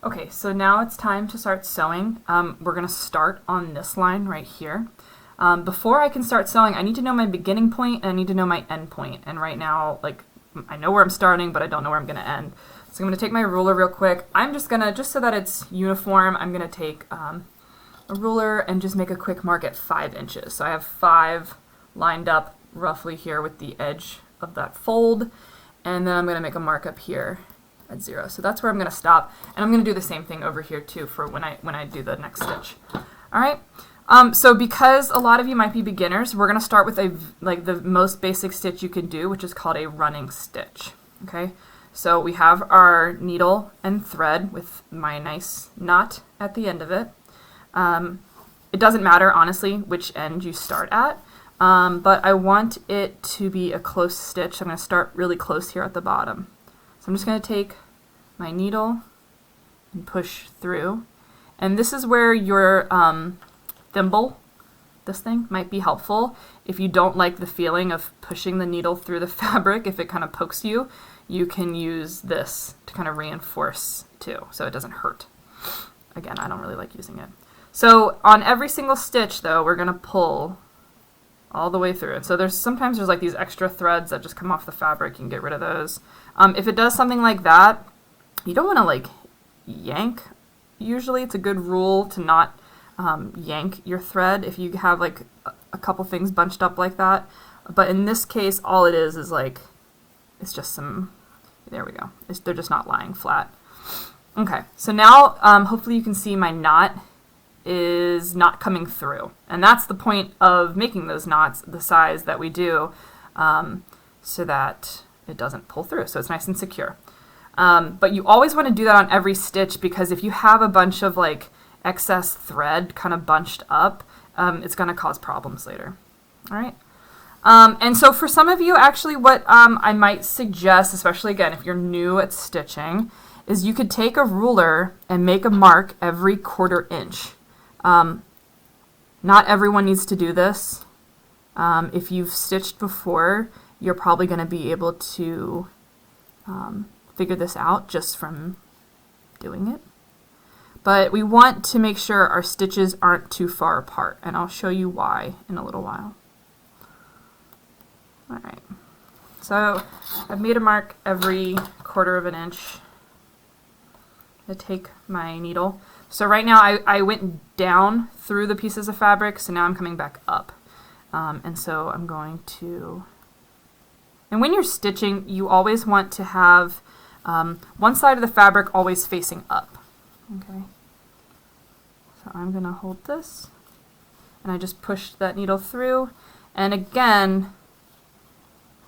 Okay, so now it's time to start sewing. We're going to start on this line right here. Before I can start sewing, I need to know my beginning point and I need to know my end point. And right now, like, I know where I'm starting, but I don't know where I'm going to end. So I'm going to take my ruler real quick. I'm just going to, just so that it's uniform, I'm going to take a ruler and just make a quick mark at 5 inches. So I have 5 lined up roughly here with the edge of that fold. And then I'm going to make a mark up here at 0. So that's where I'm going to stop. And I'm going to do the same thing over here too for when I do the next stitch. All right. So because a lot of you might be beginners, we're going to start with the most basic stitch you can do, which is called a running stitch. Okay. So we have our needle and thread with my nice knot at the end of it. It doesn't matter, honestly, which end you start at, but I want it to be a close stitch. I'm going to start really close here at the bottom. So I'm just going to take my needle and push through. And this is where your thimble, this thing, might be helpful. If you don't like the feeling of pushing the needle through the fabric, if it kind of pokes you, you can use this to kind of reinforce too, so it doesn't hurt. Again, I don't really like using it. So on every single stitch though, we're going to pull all the way through. And so sometimes there's like these extra threads that just come off the fabric. You can get rid of those. If it does something like that, you don't want to like yank. Usually it's a good rule to not yank your thread if you have like a couple things bunched up like that. But in this case, all it is like, it's just some, there we go. They're just not lying flat. Okay, so now hopefully you can see my knot is not coming through. And that's the point of making those knots the size that we do, so that it doesn't pull through. So it's nice and secure. But you always want to do that on every stitch, because if you have a bunch of like excess thread kind of bunched up, it's going to cause problems later. All right. And so for some of you, actually what I might suggest, especially again if you're new at stitching, is you could take a ruler and make a mark every 1/4 inch. Not everyone needs to do this. If you've stitched before, you're probably going to be able to figure this out just from doing it. But we want to make sure our stitches aren't too far apart, and I'll show you why in a little while. All right, so I've made a mark every 1/4 inch. I take my needle. So right now I went down through the pieces of fabric, so now I'm coming back up. And so I'm going to, and when you're stitching, you always want to have one side of the fabric always facing up. Okay. So I'm going to hold this, and I just push that needle through. And again,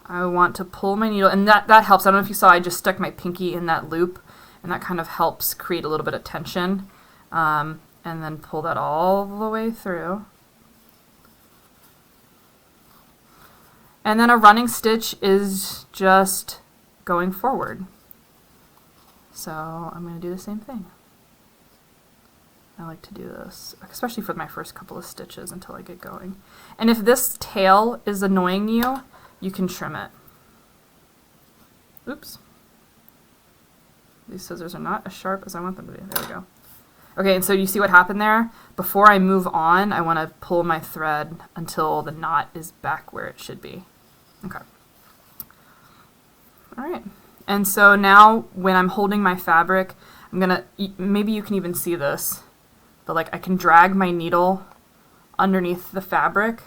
I want to pull my needle, and that helps. I don't know if you saw, I just stuck my pinky in that loop, and that kind of helps create a little bit of tension. And then pull that all the way through. And then a running stitch is just going forward. So I'm going to do the same thing. I like to do this, especially for my first couple of stitches until I get going. And if this tail is annoying you, you can trim it. Oops. These scissors are not as sharp as I want them to be. There we go. Okay, and so you see what happened there? Before I move on, I want to pull my thread until the knot is back where it should be. Okay. All right. And so now when I'm holding my fabric, I'm going to, maybe you can even see this, but like I can drag my needle underneath the fabric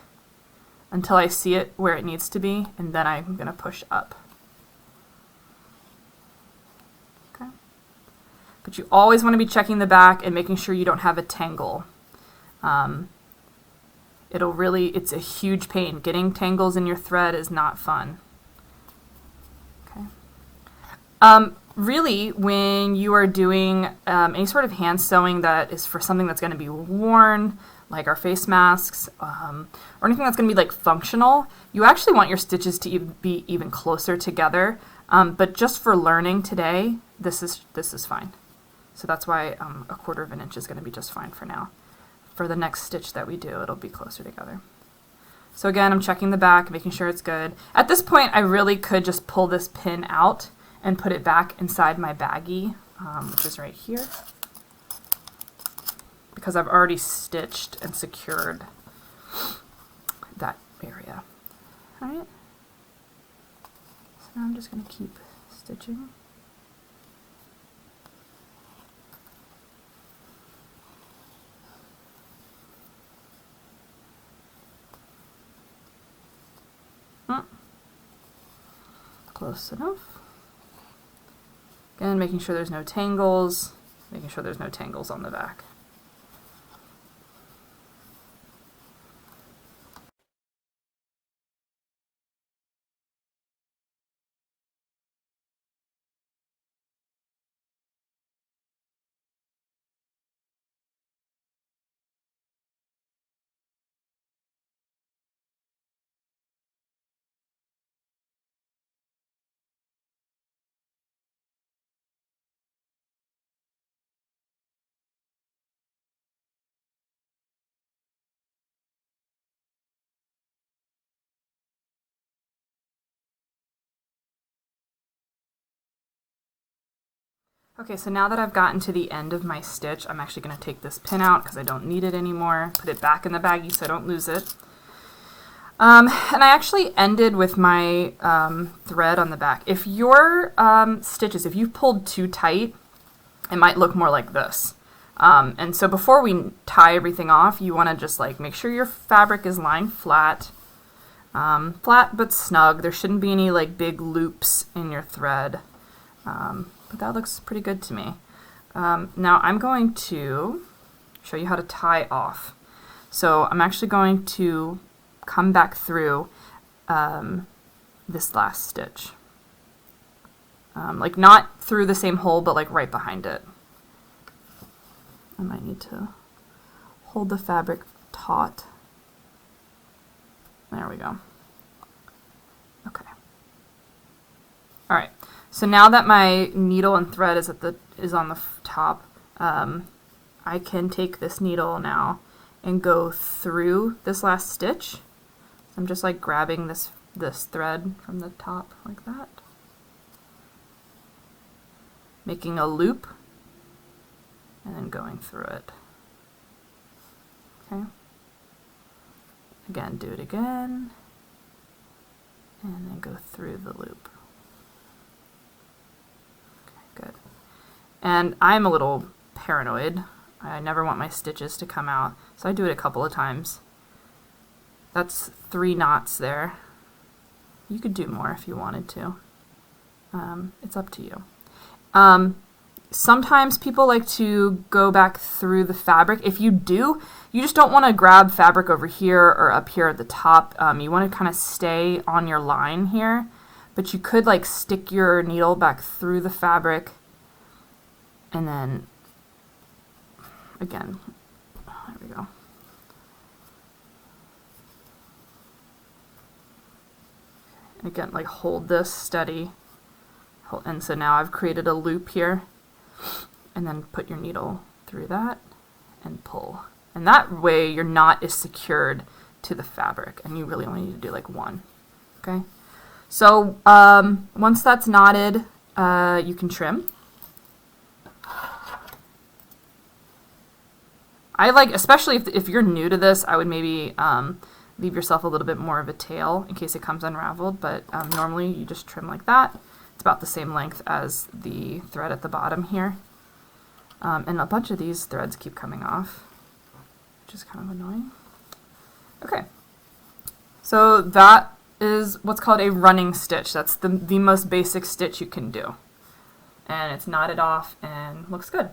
until I see it where it needs to be, and then I'm going to push up. But you always want to be checking the back and making sure you don't have a tangle. It's a huge pain. Getting tangles in your thread is not fun. Okay. Really, when you are doing any sort of hand sewing that is for something that's going to be worn, like our face masks, or anything that's going to be like functional, you actually want your stitches to be even closer together. But just for learning today, this is fine. So that's why a 1/4 inch is going to be just fine for now. For the next stitch that we do, it'll be closer together. So again, I'm checking the back, making sure it's good. At this point, I really could just pull this pin out and put it back inside my baggie which is right here, because I've already stitched and secured that area. All right. So now I'm just going to keep stitching. Close enough. Again, making sure there's no tangles, making sure there's no tangles on the back. Okay, so now that I've gotten to the end of my stitch, I'm actually going to take this pin out because I don't need it anymore, put it back in the baggie so I don't lose it. And I actually ended with my thread on the back. If your stitches, if you pulled too tight, it might look more like this. And so before we tie everything off, you want to just like make sure your fabric is lying flat, flat but snug. There shouldn't be any like big loops in your thread. But that looks pretty good to me. Now I'm going to show you how to tie off. So I'm actually going to come back through this last stitch. Like not through the same hole, but like right behind it. I might need to hold the fabric taut. There we go. Okay. All right. So now that my needle and thread is on the top, I can take this needle now and go through this last stitch. I'm just like grabbing this thread from the top like that, making a loop, and then going through it. Okay. Again, do it again, and then go through the loop. Good. And I'm a little paranoid. I never want my stitches to come out, so I do it a couple of times. That's 3 knots there. You could do more if you wanted to. It's up to you. Sometimes people like to go back through the fabric. If you do, you just don't want to grab fabric over here or up here at the top. You want to kind of stay on your line here. But you could like stick your needle back through the fabric and then again, there we go. Again, like hold this steady. And so now I've created a loop here, and then put your needle through that and pull. And that way your knot is secured to the fabric, and you really only need to do like 1. Okay. So once that's knotted, you can trim. I like, especially if you're new to this, I would maybe leave yourself a little bit more of a tail in case it comes unraveled, but normally you just trim like that. It's about the same length as the thread at the bottom here. And a bunch of these threads keep coming off, which is kind of annoying. Okay, so that is what's called a running stitch. That's the most basic stitch you can do. And it's knotted off and looks good.